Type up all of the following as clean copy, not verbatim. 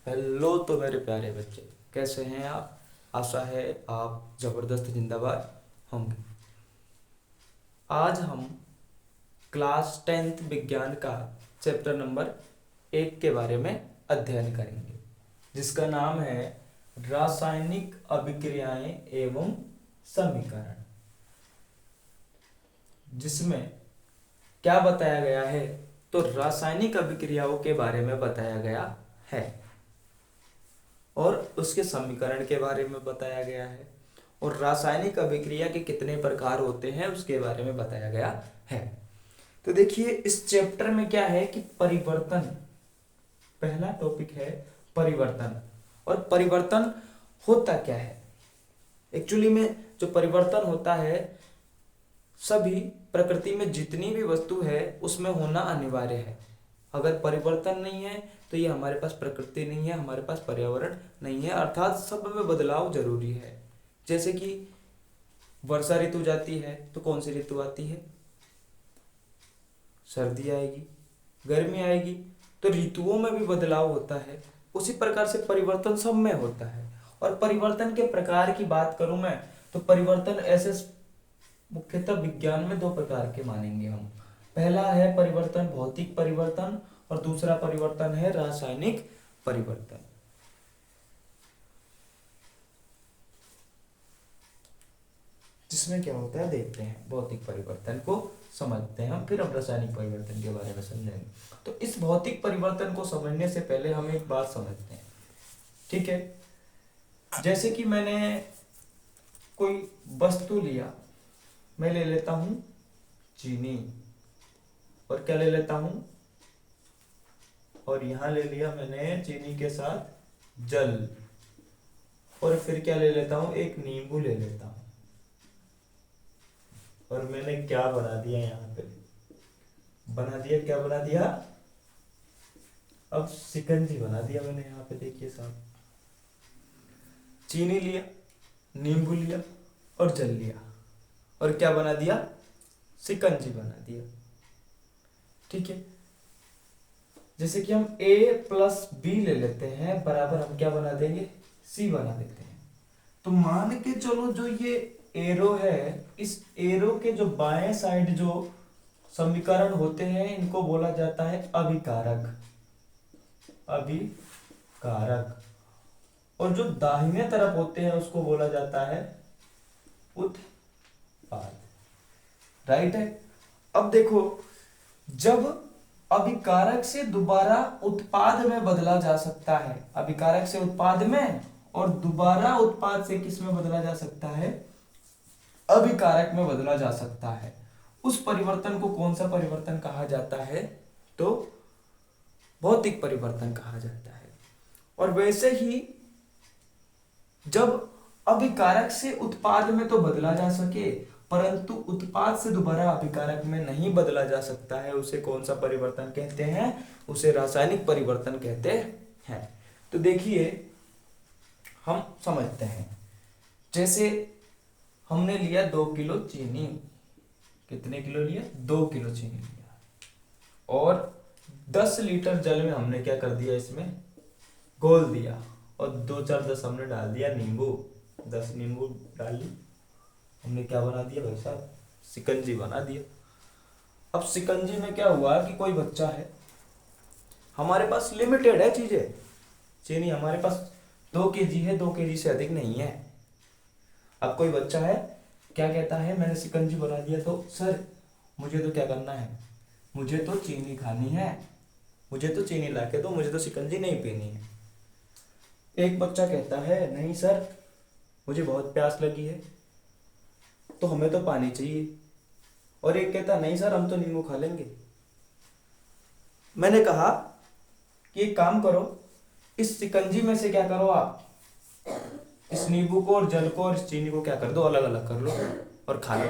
Hello तो मेरे प्यारे बच्चे, कैसे हैं आप। आशा है आप ज़बरदस्त जिंदाबाद होंगे। आज हम क्लास 10th विज्ञान का चैप्टर नंबर 1 के बारे में अध्ययन करेंगे, जिसका नाम है रासायनिक अभिक्रियाएं एवं समीकरण। जिसमें क्या बताया गया है, तो रासायनिक अभिक्रियाओं के बारे में बताया गया है और उसके समीकरण के बारे में बताया गया है और रासायनिक अभिक्रिया के कितने प्रकार होते हैं उसके बारे में बताया गया है। तो देखिए, इस चैप्टर में क्या है कि परिवर्तन, पहला टॉपिक है परिवर्तन। और परिवर्तन होता क्या है। एक्चुअली में जो परिवर्तन होता है, सभी प्रकृति में जितनी भी वस्तु है उसमें होना अनिवार्य है। अगर परिवर्तन नहीं है तो ये हमारे पास प्रकृति नहीं है, हमारे पास पर्यावरण नहीं है, अर्थात सब में बदलाव जरूरी है। जैसे कि वर्षा ऋतु जाती है तो कौन सी ऋतु आती है, सर्दी आएगी, गर्मी आएगी, तो ऋतुओं में भी बदलाव होता है। उसी प्रकार से परिवर्तन सब में होता है। और परिवर्तन के प्रकार की बात करूं मैं, तो परिवर्तन ऐसे मुख्यतः विज्ञान में 2 प्रकार के मानेंगे हम। पहला है परिवर्तन भौतिक परिवर्तन और दूसरा परिवर्तन है रासायनिक परिवर्तन। जिसमें क्या होता है देखते हैं, भौतिक परिवर्तन को समझते हैं हम, फिर हम रासायनिक परिवर्तन के बारे में समझेंगे। तो इस भौतिक परिवर्तन को समझने से पहले हम एक बात समझते हैं, ठीक है। जैसे कि मैंने कोई वस्तु लिया, मैं ले लेता हूं चीनी, और क्या ले लेता हूं, और यहां ले लिया मैंने चीनी के साथ जल, और फिर क्या ले लेता हूं, एक नींबू ले लेता हूं, और मैंने क्या बना दिया, यहां पे बना दिया, क्या बना दिया, अब शिकंजी बना दिया मैंने यहाँ पे। देखिए साहब, चीनी लिया, नींबू लिया और जल लिया, और क्या बना दिया, शिकंजी बना दिया, ठीक है। जैसे कि हम a प्लस बी ले लेते हैं बराबर हम क्या बना देंगे, c बना देते हैं। तो मान के चलो, जो ये एरो है, इस एरो के जो बाएं साइड जो समीकरण होते हैं इनको बोला जाता है अभिकारक, अभिकारक। और जो दाहिने तरफ होते हैं उसको बोला जाता है उत्पाद, राइट है। अब देखो, जब अभिकारक से दोबारा उत्पाद में बदला जा सकता है, अभिकारक से उत्पाद में, और दोबारा उत्पाद से किस में बदला जा सकता है, अभिकारक में बदला जा सकता है, उस परिवर्तन को कौन सा परिवर्तन कहा जाता है, तो भौतिक परिवर्तन कहा जाता है। और वैसे ही जब अभिकारक से उत्पाद में तो बदला जा सके, परंतु उत्पाद से दोबारा अभिकारक में नहीं बदला जा सकता है, उसे कौन सा परिवर्तन कहते हैं, उसे रासायनिक परिवर्तन कहते हैं। तो देखिए, हम समझते हैं। जैसे हमने लिया 2 किलो चीनी, कितने किलो लिया, 2 किलो चीनी लिया, और 10 लीटर जल में हमने क्या कर दिया, इसमें घोल दिया, और 2-4-10 हमने डाल दिया नींबू, 10 नींबू डाल ली, हमने क्या बना दिया भाई साहब, शिकंजी बना दिया। अब शिकंजी में क्या हुआ कि कोई बच्चा है, हमारे पास लिमिटेड है चीजें, चीनी हमारे पास 2 केजी है, 2 केजी से अधिक नहीं है। अब कोई बच्चा है, क्या कहता है, मैंने शिकंजी बना दिया, तो सर मुझे तो क्या करना है, मुझे तो चीनी खानी है, मुझे तो चीनी ला के दो, मुझे तो शिकंजी नहीं पीनी है। एक बच्चा कहता है, नहीं सर मुझे बहुत प्यास लगी है, तो हमें तो पानी चाहिए। और एक कहता, नहीं सर हम तो नींबू खा लेंगे। मैंने कहा कि एक काम करो, इस शिकंजी में से क्या करो, आप इस नींबू को और जल को और इस चीनी को क्या कर दो, अलग अलग कर लो और खा लो।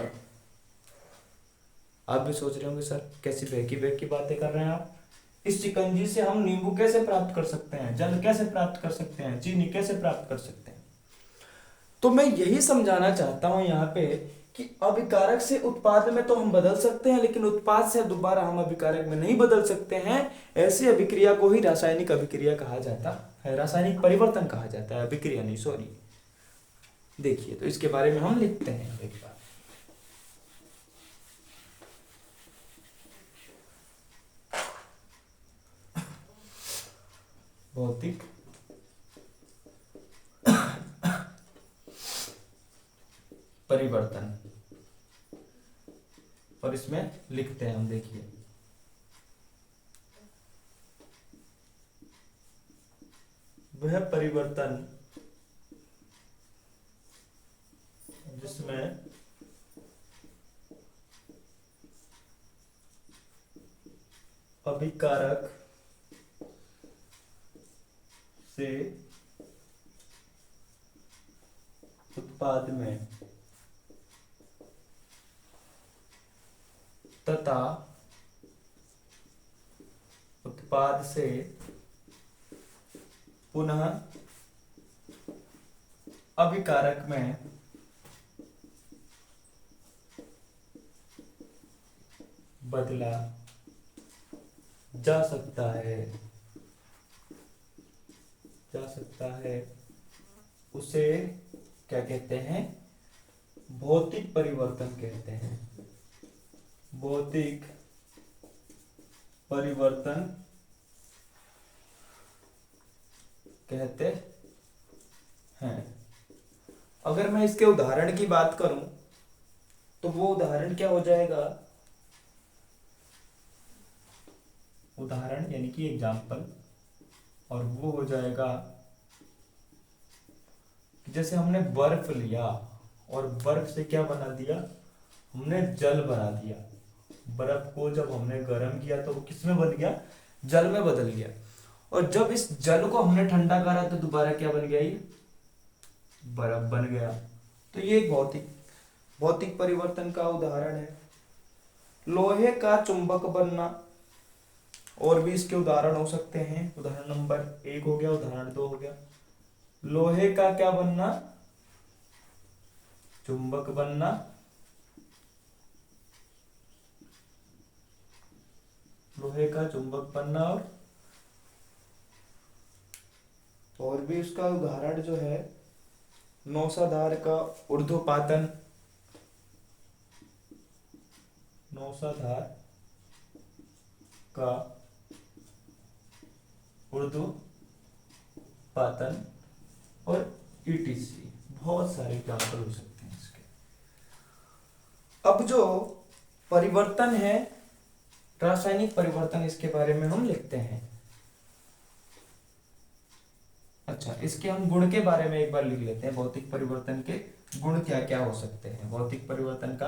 आप भी सोच रहे होंगे सर कैसी बेकी बातें कर रहे हैं आप, इस शिकंजी से हम नींबू कैसे प्राप्त कर सकते हैं, जल कैसे प्राप्त कर सकते हैं, चीनी कैसे प्राप्त कर सकते हैं। तो मैं यही समझाना चाहता हूं यहाँ पे कि अभिकारक से उत्पाद में तो हम बदल सकते हैं, लेकिन उत्पाद से दोबारा हम अभिकारक में नहीं बदल सकते हैं। ऐसी अभिक्रिया को ही रासायनिक अभिक्रिया कहा जाता है, रासायनिक परिवर्तन कहा जाता है, अभिक्रिया नहीं, सॉरी। देखिए, तो इसके बारे में हम लिखते हैं एक बार। भौतिक परिवर्तन, और इसमें लिखते हैं हम, देखिए, वह परिवर्तन जिसमें अभिकारक से उत्पाद में तथा उत्पाद से पुनः अभिकारक में बदला जा सकता है, उसे क्या कहते हैं? भौतिक परिवर्तन कहते हैं। भौतिक परिवर्तन कहते हैं। अगर मैं इसके उदाहरण की बात करूं तो वो उदाहरण क्या हो जाएगा? उदाहरण यानी कि एग्जाम्पल, और वो हो जाएगा जैसे हमने बर्फ लिया और बर्फ से क्या बना दिया? हमने जल बना दिया। बर्फ को जब हमने गर्म किया तो वो किस में बन गया? जल में बदल गया। और जब इस जल को हमने ठंडा करा तो दोबारा क्या बन गया? ये बर्फ बन गया। तो ये एक भौतिक परिवर्तन का उदाहरण है। लोहे का चुंबक बनना, और भी इसके उदाहरण हो सकते हैं। उदाहरण नंबर 1 हो गया, उदाहरण 2 हो गया। लोहे का क्या बनना? चुंबक बनना। लोहे का चुंबक बनना, और भी उसका उदाहरण जो है नौसाधार का ऊर्ध्वपातन। नौसाधार का ऊर्ध्वपातन और ईटीसी, बहुत सारे एग्जाम्पल हो सकते हैं इसके। अब जो परिवर्तन है, रासायनिक परिवर्तन, इसके बारे में हम लिखते हैं। अच्छा, इसके हम गुण के बारे में एक बार लिख लेते हैं। भौतिक परिवर्तन के गुण क्या क्या हो सकते हैं? भौतिक परिवर्तन का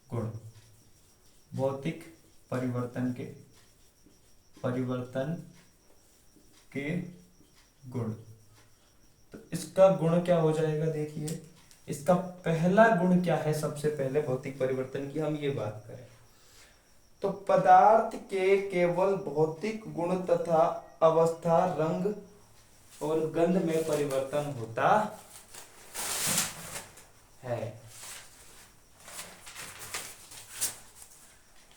गुण, भौतिक परिवर्तन के गुण। तो इसका गुण क्या हो जाएगा? देखिए, इसका पहला गुण क्या है? सबसे पहले भौतिक परिवर्तन की हम ये बात करें तो पदार्थ के केवल भौतिक गुण तथा अवस्था, रंग और गंध में परिवर्तन होता है।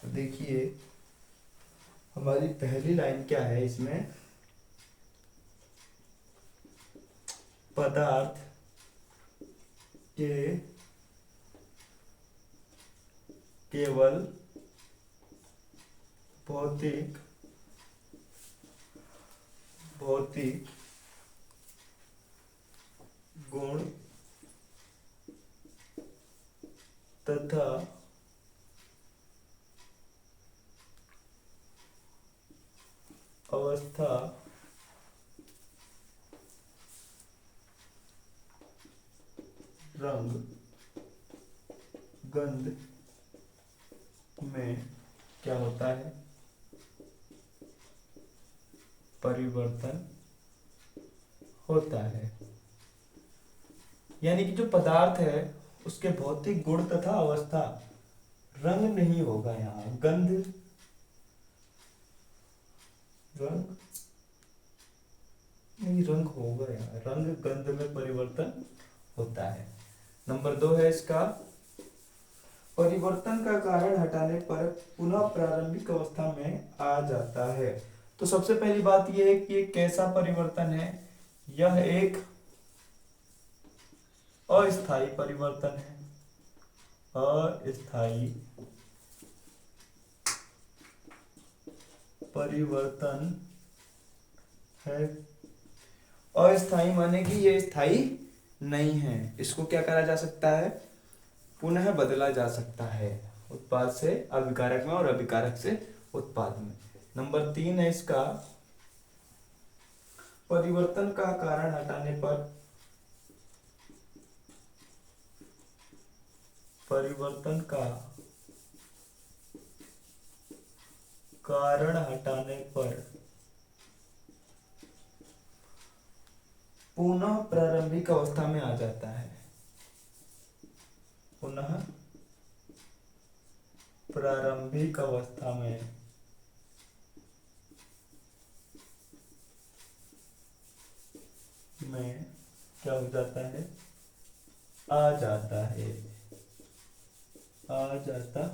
तो देखिए, हमारी पहली लाइन क्या है इसमें? पदार्थ के केवल भौतिक गुण तथा अवस्था, रंग, गंध में क्या होता है? परिवर्तन होता है। यानी कि जो पदार्थ है उसके भौतिक गुण तथा अवस्था, रंग नहीं होगा यहाँ, गंध, रंग नहीं, रंग होगा यहाँ, रंग गंध में परिवर्तन होता है। नंबर 2 है इसका परिवर्तन का कारण हटाने पर पुनः प्रारंभिक अवस्था में आ जाता है। तो सबसे पहली बात यह है कि एक कैसा परिवर्तन है, यह एक अस्थायी परिवर्तन है, अस्थायी परिवर्तन है। अस्थायी माने कि ये स्थायी नहीं है, इसको क्या करा जा सकता है, पुनः बदला जा सकता है, उत्पाद से अभिकारक में और अभिकारक से उत्पाद में। नंबर 3 है इसका, परिवर्तन का कारण हटाने पर, परिवर्तन का कारण हटाने पर पुनः प्रारंभिक अवस्था में आ जाता है, पुनः प्रारंभिक अवस्था में क्या हो जाता है, आ जाता है, आ जाता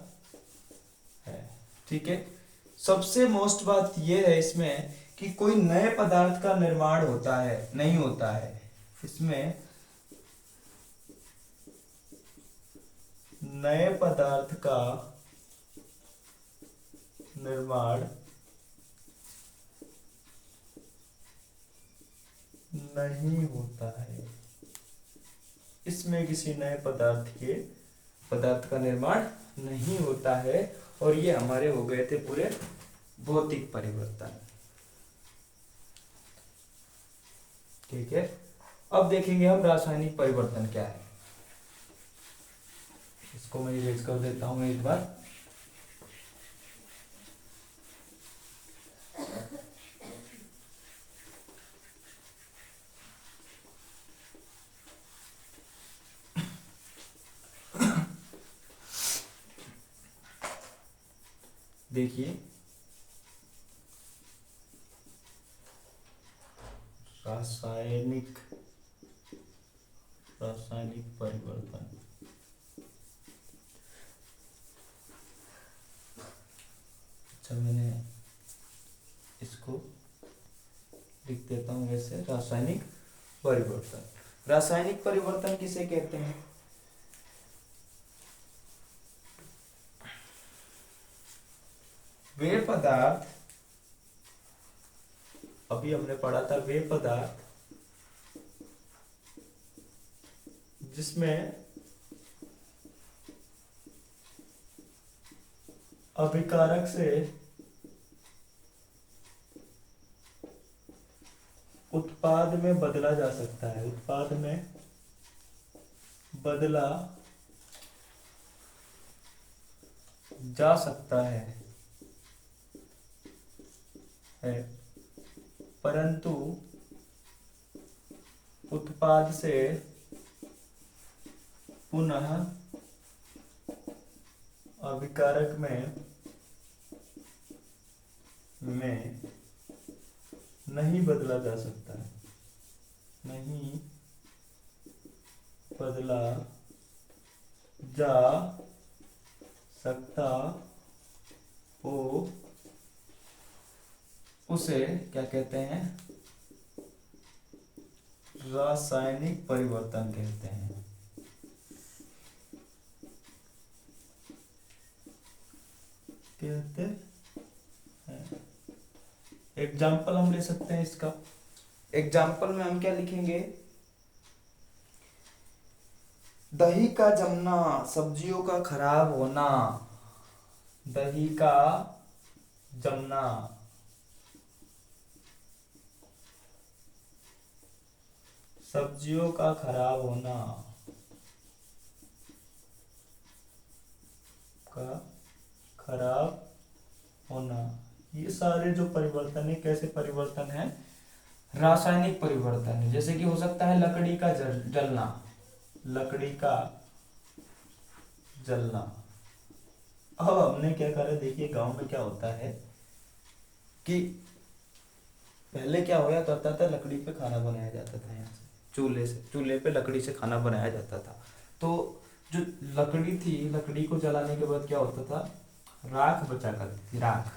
है। ठीक है। सबसे मोस्ट बात यह है इसमें कि कोई नए पदार्थ का निर्माण होता है, नहीं होता है इसमें, नए पदार्थ का निर्माण नहीं होता है, इसमें किसी नए पदार्थ का निर्माण नहीं होता है। और ये हमारे हो गए थे पूरे भौतिक परिवर्तन। ठीक है। अब देखेंगे हम रासायनिक परिवर्तन क्या है। इसको मैं इरेज कर देता हूं एक बार। देखिए, रासायनिक परिवर्तन, अच्छा मैंने इसको लिख देता हूं वैसे, रासायनिक परिवर्तन। रासायनिक परिवर्तन किसे कहते हैं, वे पदार्थ, अभी हमने पढ़ा था, वे पदार्थ जिसमें अभिकारक से उत्पाद में बदला जा सकता है, उत्पाद में बदला जा सकता है, परंतु उत्पाद से पुनः अभिकारक में नहीं बदला जा सकता है, नहीं बदला जा सकता हो, उसे क्या कहते हैं, रासायनिक परिवर्तन कहते हैं। कहते हैं, एग्जाम्पल हम ले सकते हैं इसका। एग्जाम्पल में हम क्या लिखेंगे, दही का जमना, सब्जियों का खराब होना, दही का जमना, सब्जियों का खराब होना, ये सारे जो परिवर्तन है, कैसे परिवर्तन है, रासायनिक परिवर्तन है। जैसे कि हो सकता है लकड़ी का जलना, लकड़ी का जलना। अब हमने क्या करा, देखिए गांव में क्या होता है कि पहले क्या होया करता था, लकड़ी पे खाना बनाया जाता था, यहाँ से चूल्हे पे लकड़ी से खाना बनाया जाता था। तो जो लकड़ी थी, लकड़ी को जलाने के बाद क्या होता था, राख बचा करती थी, राख।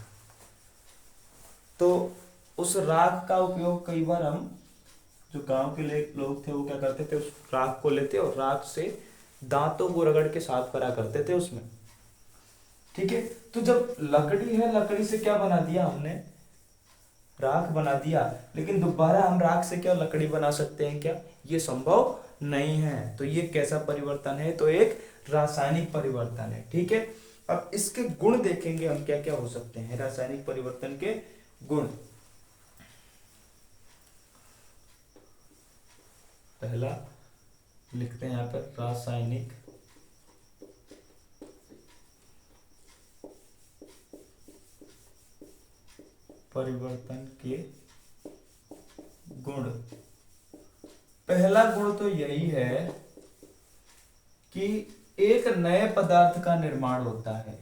तो उस राख का उपयोग कई बार हम, जो गांव के लोग थे वो क्या करते थे, उस राख को लेते और राख से दांतों को रगड़ के साफ करा करते थे उसमें। ठीक है, तो जब लकड़ी है, लकड़ी से क्या बना दिया हमने, राख बना दिया, लेकिन दोबारा हम राख से क्या लकड़ी बना सकते हैं क्या, ये संभव नहीं है। तो ये कैसा परिवर्तन है, तो एक रासायनिक परिवर्तन है। ठीक है, अब इसके गुण देखेंगे हम, क्या क्या हो सकते हैं रासायनिक परिवर्तन के गुण। पहला लिखते हैं यहाँ पर, रासायनिक परिवर्तन के गुण। पहला गुण तो यही है कि एक नए पदार्थ का निर्माण होता है,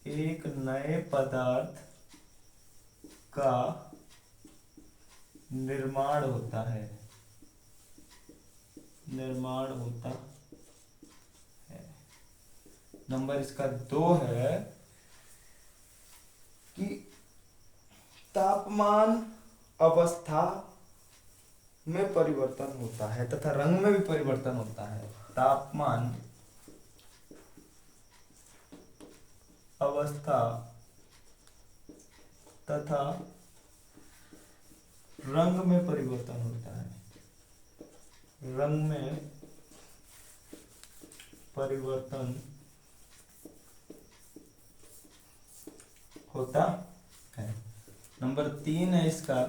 एक नए पदार्थ का निर्माण होता है, निर्माण होता है। नंबर इसका 2 है कि तापमान, अवस्था में परिवर्तन होता है तथा रंग में भी परिवर्तन होता है। तापमान, अवस्था तथा रंग में परिवर्तन होता है, रंग में परिवर्तन होता है। नंबर 3 है इसका,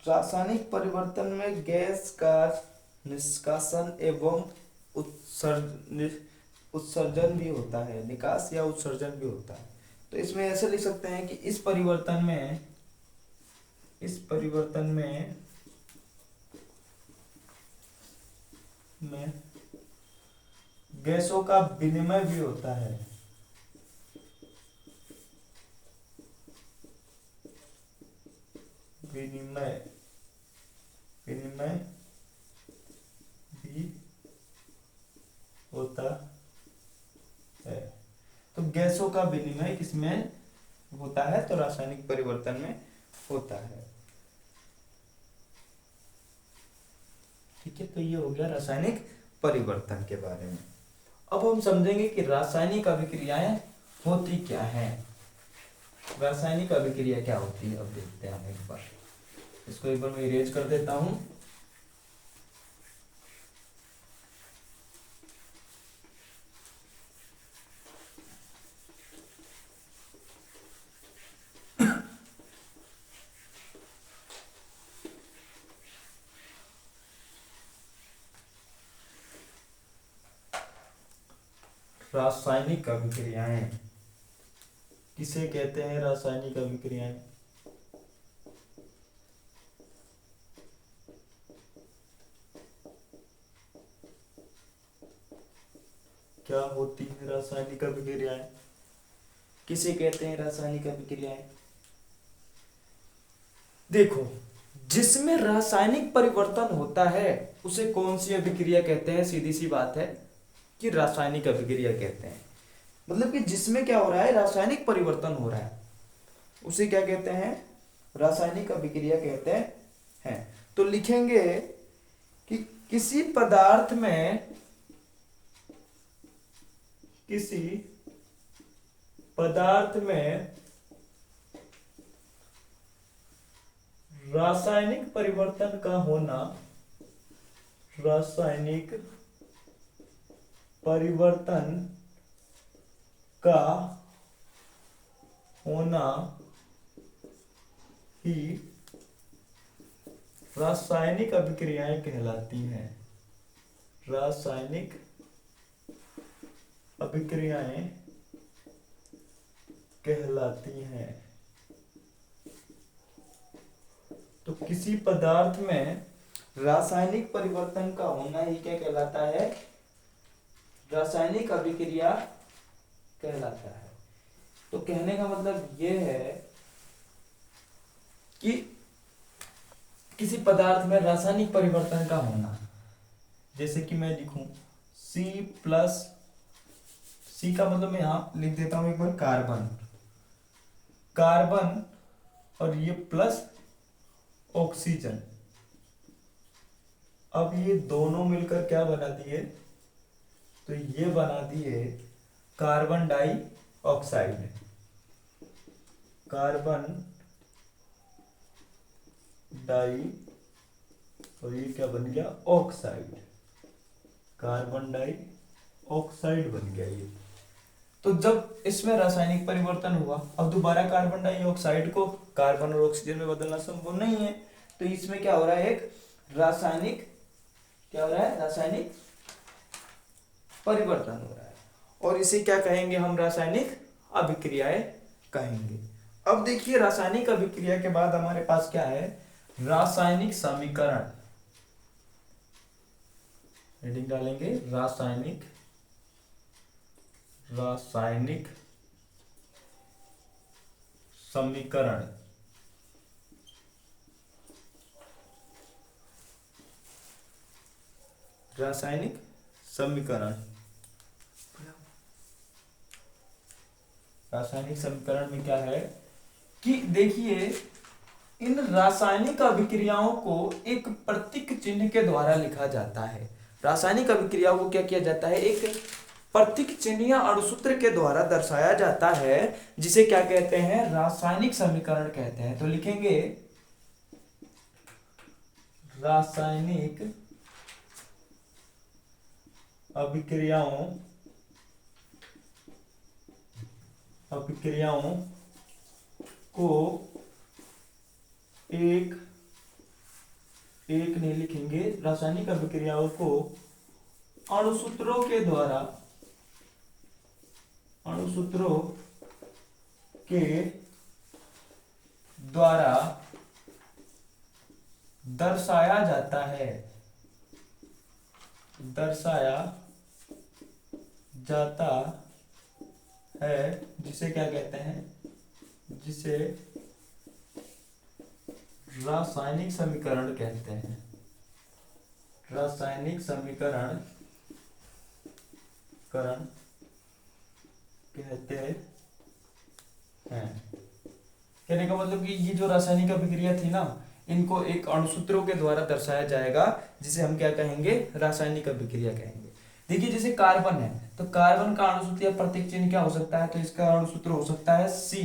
रासायनिक परिवर्तन में गैस का निष्कासन एवं उत्सर्जन भी होता है, निकास या उत्सर्जन भी होता है। तो इसमें ऐसे लिख सकते हैं कि इस परिवर्तन में गैसों का विनिमय भी होता है, विनिमय भी होता है। तो गैसों का विनिमय किसमें होता है, तो रासायनिक परिवर्तन में होता है। ठीक है, तो ये हो गया रासायनिक परिवर्तन के बारे में। अब हम समझेंगे कि रासायनिक अभिक्रियाएं होती क्या हैं। रासायनिक अभिक्रिया क्या होती है, अब देखते हैं हम एक बार। इसको एक बार मैं इरेज कर देता हूं। रासायनिक अभिक्रियाएं किसे कहते हैं, रासायनिक अभिक्रियाएं? क्या होती है रासायनिक अभिक्रियाएं, किसे कहते हैं रासायनिक अभिक्रियाएं? देखो, जिसमें रासायनिक परिवर्तन होता है उसे कौन सी अभिक्रिया कहते हैं, सीधी सी बात है कि रासायनिक अभिक्रिया कहते हैं। मतलब कि जिसमें क्या हो रहा है, रासायनिक परिवर्तन हो रहा है, उसे क्या कहते हैं, रासायनिक अभिक्रिया कहते हैं। तो लिखेंगे कि किसी पदार्थ में रासायनिक परिवर्तन का होना, रासायनिक परिवर्तन का होना ही रासायनिक अभिक्रियाएं कहलाती हैं। रासायनिक अभिक्रियाएं कहलाती हैं। तो किसी पदार्थ में रासायनिक परिवर्तन का होना ही क्या कहलाता है, रासायनिक अभिक्रिया कहलाता है। तो कहने का मतलब यह है कि किसी पदार्थ में रासायनिक परिवर्तन का होना, जैसे कि मैं लिखूं C प्लस, C का मतलब मैं यहां लिख देता हूं एक बार कार्बन, कार्बन और ये प्लस ऑक्सीजन। अब ये दोनों मिलकर क्या बना दिए, तो ये बना दिए carbon dioxide, carbon di, और ये क्या बन गया, ऑक्साइड, कार्बन डाई ऑक्साइड बन गया ये। तो जब इसमें रासायनिक परिवर्तन हुआ, अब दोबारा कार्बन डाइऑक्साइड को कार्बन और ऑक्सीजन में बदलना संभव नहीं है, तो इसमें क्या हो रहा है, एक रासायनिक, क्या हो रहा है, रासायनिक परिवर्तन हो रहा है, और इसे क्या कहेंगे हम, रासायनिक अभिक्रियाएं कहेंगे। अब देखिए रासायनिक अभिक्रिया के बाद हमारे पास क्या है, रासायनिक समीकरण, हेडिंग डालेंगे रासायनिक, रासायनिक समीकरण। रासायनिक समीकरण, रासायनिक समीकरण में क्या है कि देखिए इन रासायनिक अभिक्रियाओं को एक प्रतीक चिन्ह के द्वारा लिखा जाता है। रासायनिक अभिक्रियाओं को क्या किया जाता है, एक प्रतीक चिन्ह या अणुसूत्र के द्वारा दर्शाया जाता है, जिसे क्या कहते हैं, रासायनिक समीकरण कहते हैं। तो लिखेंगे रासायनिक अभिक्रियाओं, अभिक्रियाओं को एक नहीं लिखेंगे, रासायनिक अभिक्रियाओं को अणुसूत्रों के द्वारा, अणुसूत्रों के द्वारा दर्शाया जाता है, दर्शाया जाता है, जिसे क्या कहते हैं, जिसे रासायनिक समीकरण कहते हैं, रासायनिक समीकरण कहते हैं। कहने का मतलब कि ये जो रासायनिक अभिक्रिया थी ना, इनको एक अणुसूत्रों के द्वारा दर्शाया जाएगा, जिसे हम क्या कहेंगे, रासायनिक अभिक्रिया कहेंगे। देखिए जैसे कार्बन है, तो कार्बन का अणुसूत्र या प्रतीक चिन्ह क्या हो सकता है, तो इसका अणुसूत्र हो सकता है C,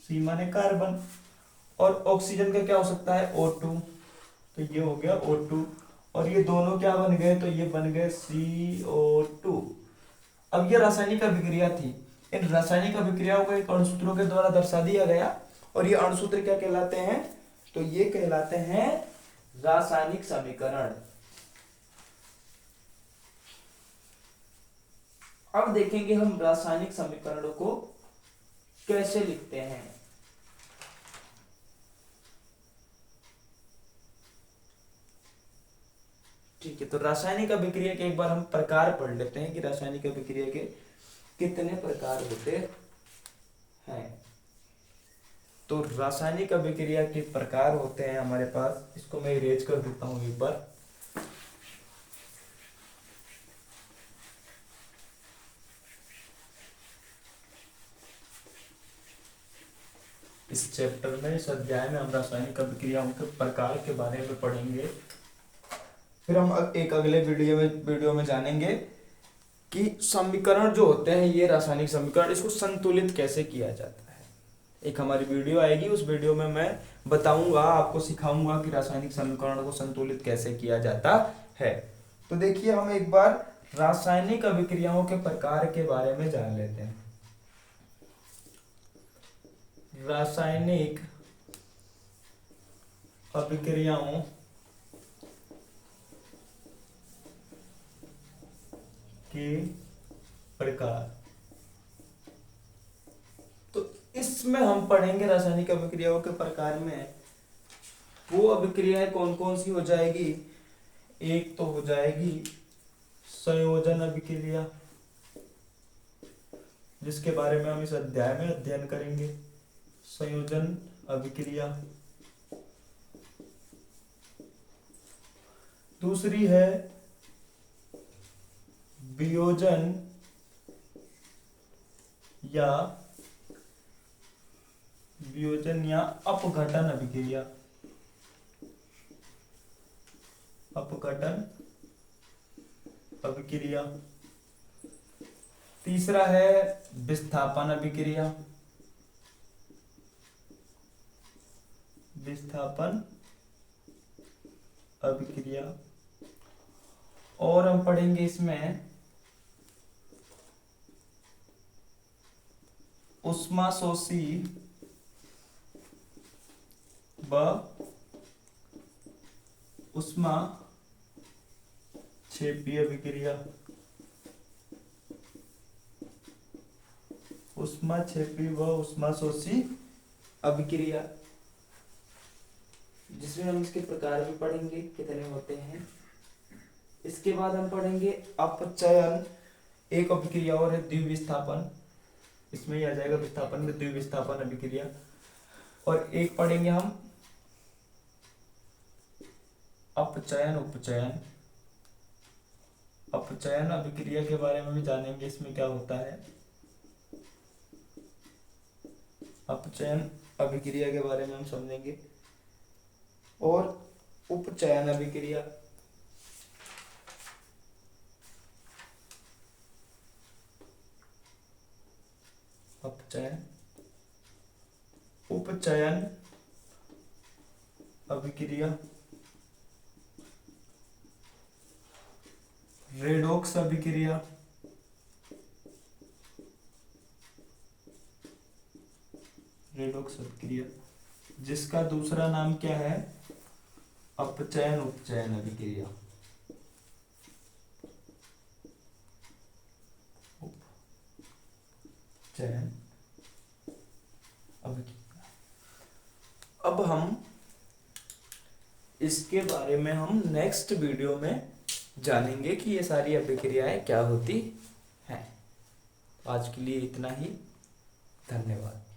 C माने कार्बन, और ऑक्सीजन का क्या हो सकता है, O2, तो ये हो गया O2, और ये दोनों क्या बन गए, तो ये बन गए CO2। अब ये रासायनिक अभिक्रिया थी, इन रासायनिक अभिक्रियाओं को एक अणुसूत्रों के द्वारा दर्शा दिया गया, और ये अणुसूत्र क्या कहलाते हैं, तो ये कहलाते हैं रासायनिक समीकरण। अब देखेंगे हम रासायनिक समीकरणों को कैसे लिखते हैं। ठीक है, तो रासायनिक अभिक्रिया के एक बार हम प्रकार पढ़ लेते हैं कि रासायनिक अभिक्रिया के कितने प्रकार होते हैं। तो रासायनिक अभिक्रिया के प्रकार होते हैं हमारे पास, इसको मैं इरेज कर देता हूं एक बार। इस चैप्टर में, इस अध्याय में हम रासायनिक अभिक्रियाओं के प्रकार के बारे में पढ़ेंगे। फिर हम एक अगले वीडियो में जानेंगे कि समीकरण जो होते हैं, ये रासायनिक समीकरण, इसको संतुलित कैसे किया जाता है। एक हमारी वीडियो आएगी, उस वीडियो में मैं बताऊंगा, आपको सिखाऊंगा कि रासायनिक समीकरण को संतुलित कैसे किया जाता है। तो देखिए हम एक बार रासायनिक अभिक्रियाओं के प्रकार के बारे में जान लेते हैं। रासायनिक अभिक्रियाओं के प्रकार, तो इसमें हम पढ़ेंगे रासायनिक अभिक्रियाओं के प्रकार में वो अभिक्रियाएं कौन कौन सी हो जाएगी। एक तो हो जाएगी संयोजन अभिक्रिया, जिसके बारे में हम इस अध्याय में अध्ययन करेंगे। संयोजन अभिक्रिया। दूसरी है वियोजन या अपघटन अभिक्रिया। अपघटन अभिक्रिया। तीसरा है विस्थापन अभिक्रिया। विस्थापन अभिक्रिया। और हम पढ़ेंगे इसमें उष्माशोषी व उष्माक्षेपी अभिक्रिया। उष्माक्षेपी व उष्माशोषी अभिक्रिया, जिसमें हम इसके प्रकार भी पढ़ेंगे कितने होते हैं। इसके बाद हम पढ़ेंगे अपचयन। एक अभिक्रिया और है द्विविस्थापन, इसमें ही आ जाएगा विस्थापन में द्विविस्थापन अभिक्रिया। और एक पढ़ेंगे हम अपचयन उपचयन। अपचयन अभिक्रिया के बारे में भी जानेंगे, इसमें क्या होता है। अपचयन अभिक्रिया के बारे में हम समझेंगे। और उपचयन अभिक्रिया, अपचयन उपचयन अभिक्रिया, रेडॉक्स अभिक्रिया, रेडॉक्स अभिक्रिया, जिसका दूसरा नाम क्या है, अपचयन उपचयन अभिक्रिया। उपचयन अभिक्रिया। अब हम इसके बारे में हम नेक्स्ट वीडियो में जानेंगे कि ये सारी अभिक्रियाएं क्या होती हैं। आज के लिए इतना ही, धन्यवाद।